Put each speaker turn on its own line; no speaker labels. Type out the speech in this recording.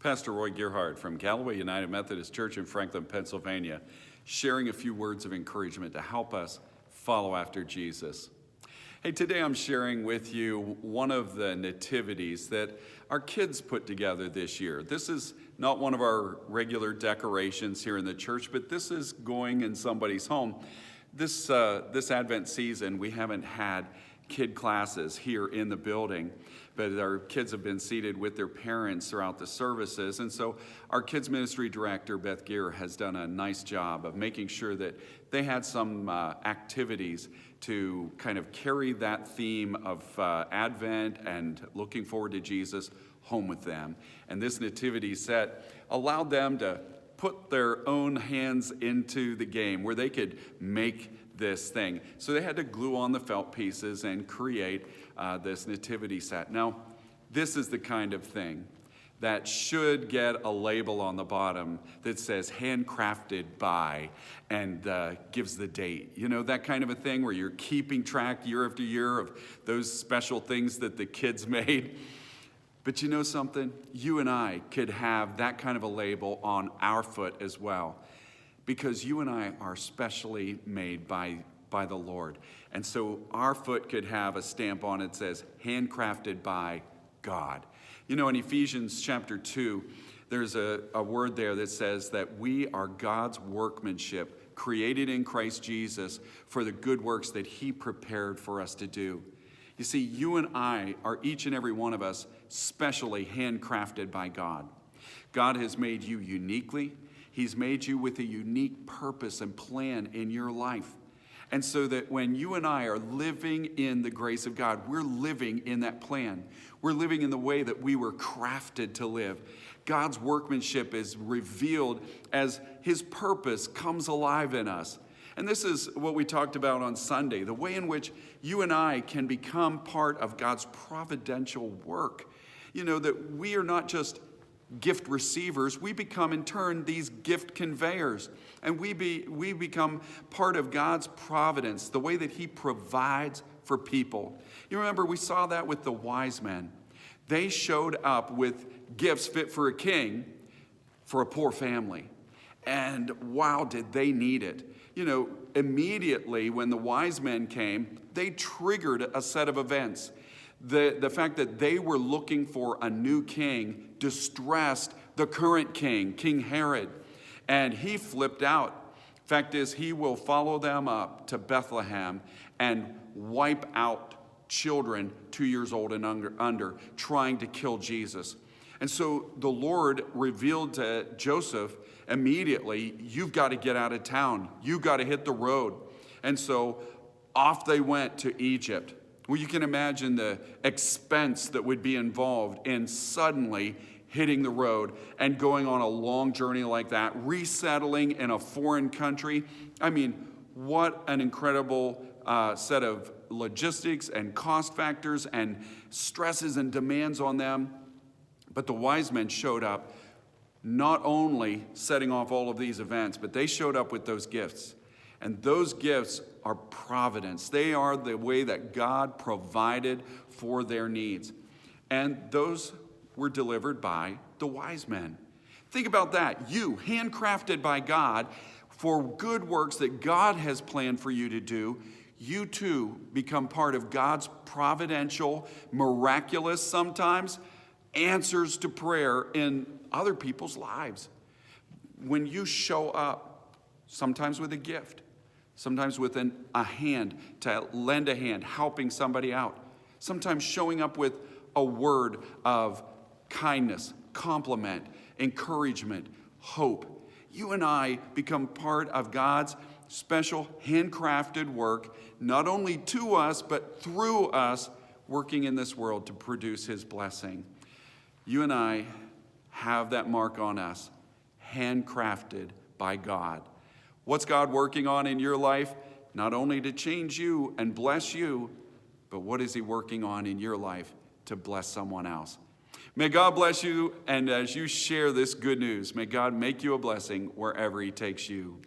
Pastor Roy Gearhart from Galloway United Methodist Church in Franklin, Pennsylvania, sharing a few words of encouragement to help us follow after Jesus. Hey, today I'm sharing with you one of the nativities that our kids put together this year. This is not one of our regular decorations here in the church, but this is going in somebody's home. This Advent season, we haven't had kid classes here in the building, but our kids have been seated with their parents throughout the services. And so our kids ministry director, Beth Gear, has done a nice job of making sure that they had some activities to kind of carry that theme of Advent and looking forward to Jesus home with them. And this nativity set allowed them to put their own hands into the game where they could make this thing. So they had to glue on the felt pieces and create this nativity set. Now, this is the kind of thing that should get a label on the bottom that says handcrafted by and gives the date. You know, that kind of a thing where you're keeping track year after year of those special things that the kids made. But you know something? You and I could have that kind of a label on our foot as well, because you and I are specially made by the Lord. And so our foot could have a stamp on it that says, handcrafted by God. You know, in Ephesians chapter 2, there's a word there that says that we are God's workmanship, created in Christ Jesus for the good works that he prepared for us to do. You see, you and I are, each and every one of us, specially handcrafted by God. God has made you uniquely. He's made you with a unique purpose and plan in your life. And so that when you and I are living in the grace of God, we're living in that plan. We're living in the way that we were crafted to live. God's workmanship is revealed as his purpose comes alive in us. And this is what we talked about on Sunday, the way in which you and I can become part of God's providential work. You know, that we are not just gift receivers, we become in turn these gift conveyors. And we become part of God's providence, the way that he provides for people. You remember we saw that with the wise men. They showed up with gifts fit for a king for a poor family. And wow, did they need it. You know, immediately when the wise men came, they triggered a set of events. The fact that they were looking for a new king distressed the current king, King Herod, and he flipped out. Fact is, he will follow them up to Bethlehem and wipe out children 2 years old and under, trying to kill Jesus. And so the Lord revealed to Joseph immediately, you've got to get out of town. You've got to hit the road. And so off they went to Egypt. Well, you can imagine the expense that would be involved in suddenly hitting the road and going on a long journey like that, resettling in a foreign country. I mean, what an incredible set of logistics and cost factors and stresses and demands on them. But the wise men showed up, not only setting off all of these events, but they showed up with those gifts. And those gifts are providence. They are the way that God provided for their needs. And those were delivered by the wise men. Think about that. You, handcrafted by God for good works that God has planned for you to do, you too become part of God's providential, miraculous sometimes, answers to prayer in other people's lives. When you show up, sometimes with a gift, sometimes with a hand, to lend a hand, helping somebody out. Sometimes showing up with a word of kindness, compliment, encouragement, hope. You and I become part of God's special handcrafted work, not only to us, but through us, working in this world to produce his blessing. You and I have that mark on us, handcrafted by God. What's God working on in your life? Not only to change you and bless you, but what is he working on in your life to bless someone else? May God bless you, and as you share this good news, may God make you a blessing wherever he takes you.